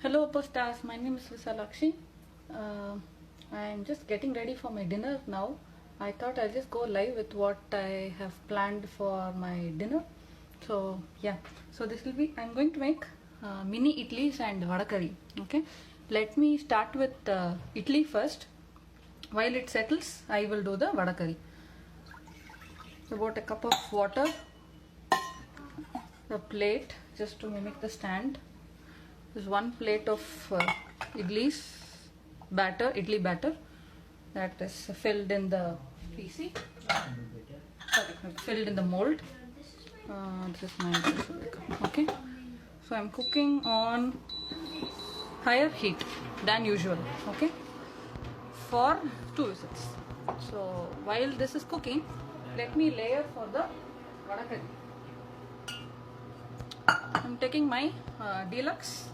Hello Upastars, my name is Visalakshi. I am just getting ready for my dinner now. I thought I'll just go live with what I have planned for my dinner. So yeah, so this will be, I'm going to make mini idlis and vada curry. Okay, let me start with idli first. While it settles, I will do the vada curry. About a cup of water, a plate just to mimic the stand. There's one plate of idli batter that is filled in the PC. Filled in the mold. This is my okay. So I'm cooking on higher heat than usual. Okay, for 2 whistles. So while this is cooking, let me layer for the vada curry. I'm taking my deluxe.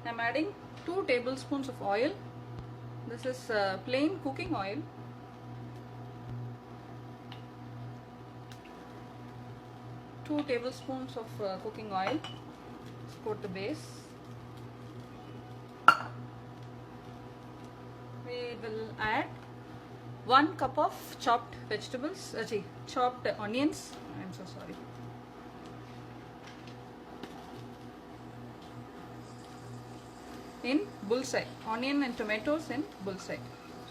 I'm adding 2 tablespoons of oil. This is plain cooking oil. Two tablespoons of cooking oil. Let's coat the base. We will add 1 cup of chopped vegetables, chopped onions. I'm so sorry. In bullseye, onion and tomatoes in bullseye.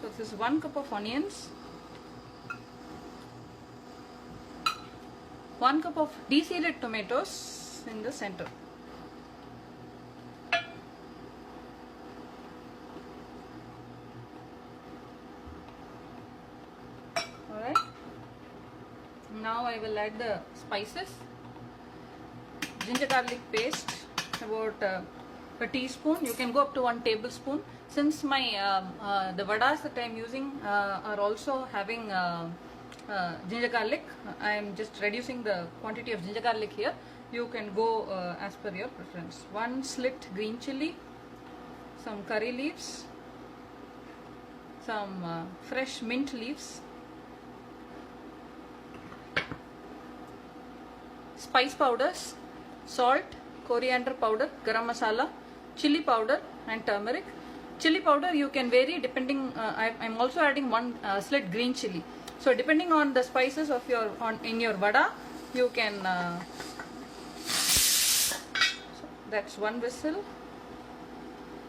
So this is 1 cup of onions, 1 cup of de-seeded tomatoes in the center. Alright. Now I will add the spices. Ginger garlic paste, about a teaspoon. You can go up to 1 tablespoon. Since my the vadas that I am using are also having ginger garlic, I am just reducing the quantity of ginger garlic here. You can go as per your preference. 1 slit green chilli, some curry leaves, some fresh mint leaves, spice powders, salt, coriander powder, garam masala, chili powder and turmeric. Chili powder you can vary depending. I'm also adding 1 slit green chili. So depending on the spices of your in your vada, you can. So that's 1 whistle.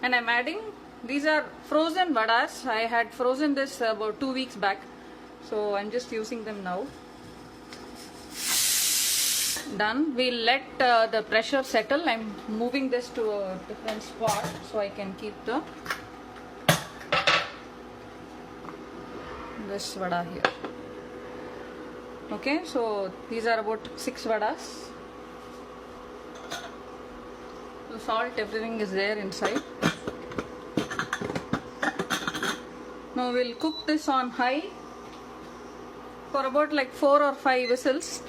And I'm adding. These are frozen vadas. I had frozen this about 2 weeks back, so I'm just using them now. Done. We'll let the pressure settle. I'm moving this to a different spot so I can keep this vada here. Okay, so these are about 6 vadas. The salt, everything is there inside. Now we'll cook this on high for about like 4 or 5 whistles.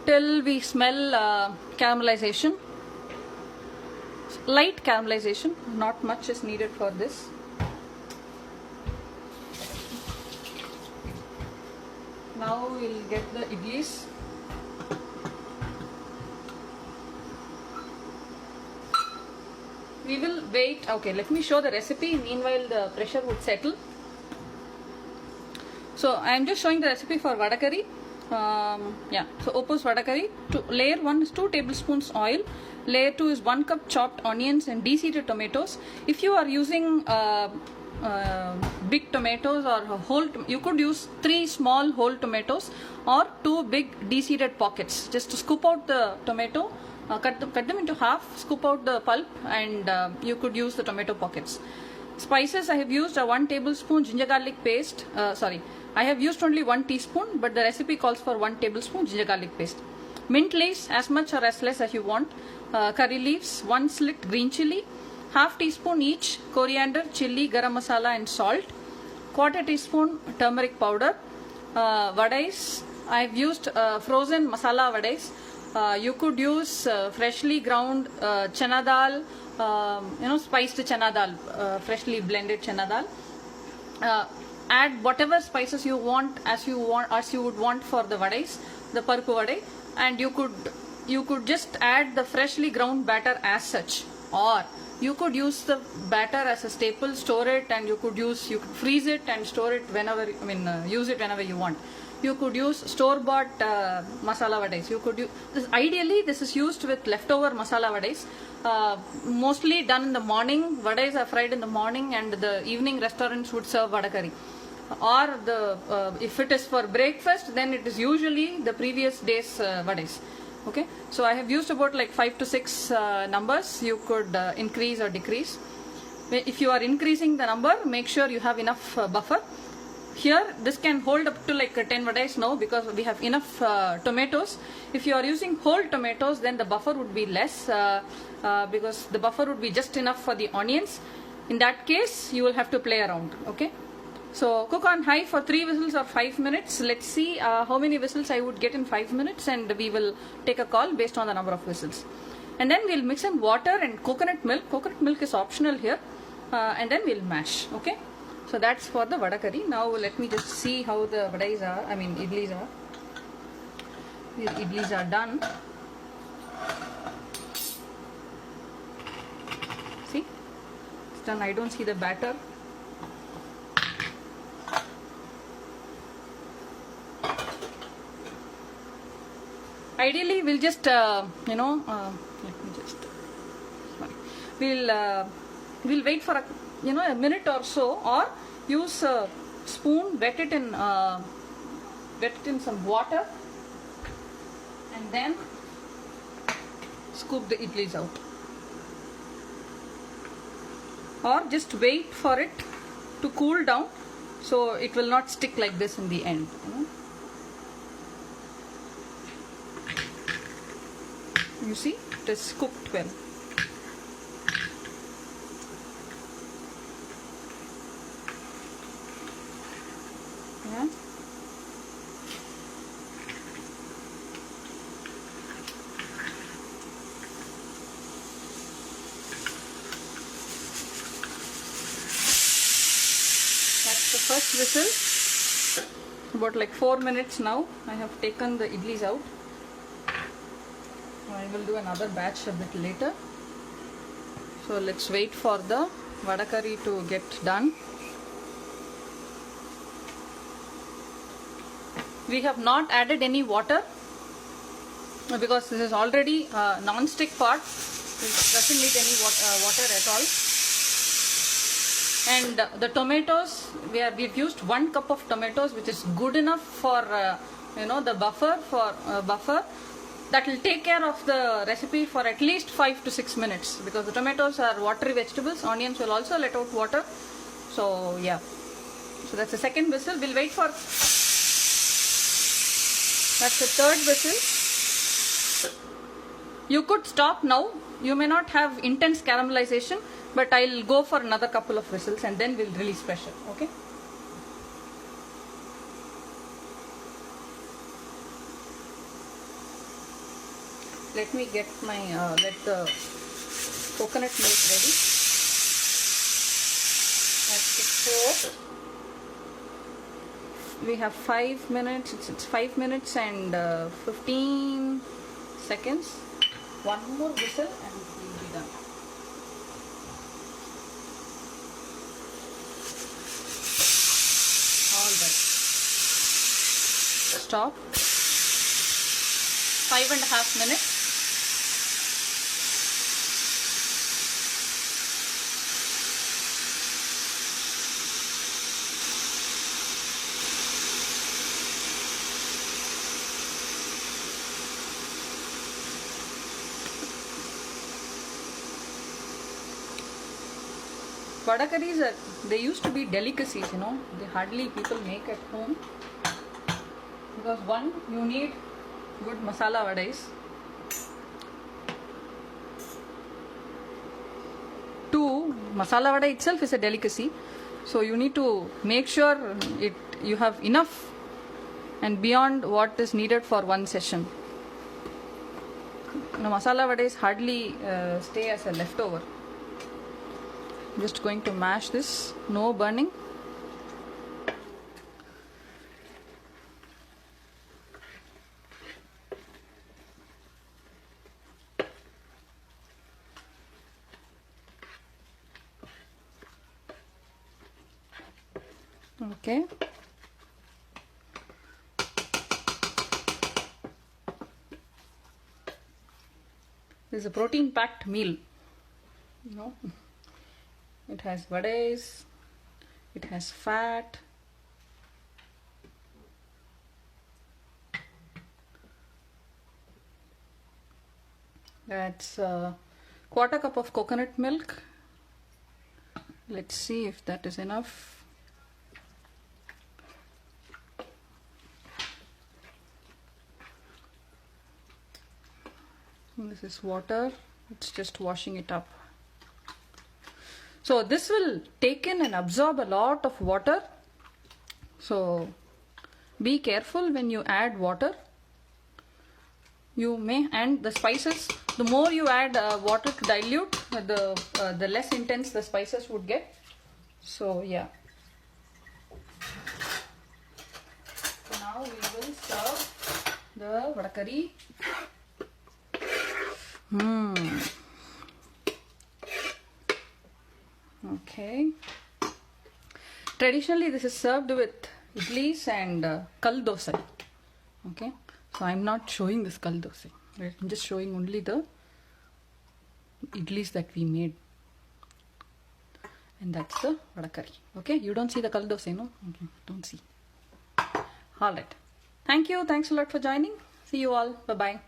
Till we smell caramelization. Light caramelization, not much is needed for this. Now we'll get the idlis. We will wait. Okay, let me show the recipe. Meanwhile, the pressure would settle. So I am just showing the recipe for vada curry. So Opus vada curry. Layer 1 is 2 tablespoons oil. Layer 2 is 1 cup chopped onions and de-seeded tomatoes. If you are using big tomatoes or whole, you could use 3 small whole tomatoes or 2 big de-seeded pockets. Just to scoop out the tomato, cut them into half, scoop out the pulp, and you could use the tomato pockets. Spices, I have used a 1 tablespoon ginger garlic paste. I have used only 1 teaspoon, but the recipe calls for 1 tablespoon ginger garlic paste. Mint leaves, as much or as less as you want. Curry leaves, 1 slit green chili, half teaspoon each coriander, chili, garam masala and salt. 1/4 teaspoon turmeric powder. Vadais, I have used frozen masala vadais. You could use freshly ground chana dal, spiced chana dal, freshly blended chana dal. Add whatever spices you want as you would want for the vadais, the paruppu vadai, and you could you could just add the freshly ground batter as such, or you could use the batter as a staple, store it, and you could freeze it and store it whenever, use it whenever you want. You could use store-bought masala vadais. You could use this. Ideally, this is used with leftover masala vadais. Mostly done in the morning. Vadais are fried in the morning, and the evening restaurants would serve vada curry. Or if it is for breakfast, then it is usually the previous day's vadais. Okay, so I have used about like 5 to 6 numbers. You could increase or decrease. If you are increasing the number, make sure you have enough buffer. Here, this can hold up to like 10 vadais now because we have enough tomatoes. If you are using whole tomatoes, then the buffer would be less because the buffer would be just enough for the onions. In that case, you will have to play around. Okay. So cook on high for 3 whistles or 5 minutes. Let's see how many whistles I would get in 5 minutes, and we will take a call based on the number of whistles. And then we'll mix in water and coconut milk. Coconut milk is optional here. And then we'll mash. Okay. So that's for the vada curry. Now let me just see how the vadais are. Idlis are. The idlis are done. See? It's done. I don't see the batter. Ideally, we'll just, let me just, we'll wait for a minute or so, or use a spoon, wet it in some water, and then scoop the idlis out. Or just wait for it to cool down, so it will not stick like this in the end. You see, it is cooked well. Yeah. That's the first whistle. About like 4 minutes now. I have taken the idlis out. I will do another batch a bit later. So let's wait for the vada curry to get done. We have not added any water because this is already a non-stick pot. It doesn't need any water at all. And the tomatoes, we've used 1 cup of tomatoes, which is good enough for the buffer. That will take care of the recipe for at least 5 to 6 minutes because the tomatoes are watery vegetables. Onions will also let out water. So yeah. So that's the second whistle. We'll wait for. That's the third whistle. You could stop now. You may not have intense caramelization, but I'll go for another couple of whistles and then we'll release pressure. Okay. Let me get my let the coconut milk ready. That's the 4. We have 5 minutes. It's 5 minutes and 15 seconds. One more whistle and we'll be done. All right. Stop. 5.5 minutes. Vada curries they used to be delicacies, they hardly people make at home because one, you need good masala vadais. 2, masala vada itself is a delicacy, so you need to make sure you have enough and beyond what is needed for one session. Masala vadais hardly stay as a leftover. Just going to mash this, no burning. Okay. This is a protein packed meal. You know, it has vades, it has fat. That's a quarter cup of coconut milk. Let's see if that is enough. This is water. It's just washing it up. So this will take in and absorb a lot of water. So be careful when you add water. You may, and the spices, the more you add water to dilute, the less intense the spices would get. So yeah. So now we will serve the vada curry. Okay. Traditionally, this is served with idlis and kal dosa. Okay. So I'm not showing this kal dosa. Right? I'm just showing only the idlis that we made. And that's the vada curry. Okay. You don't see the kal dosa, no? Okay. Don't see. All right. Thank you. Thanks a lot for joining. See you all. Bye-bye.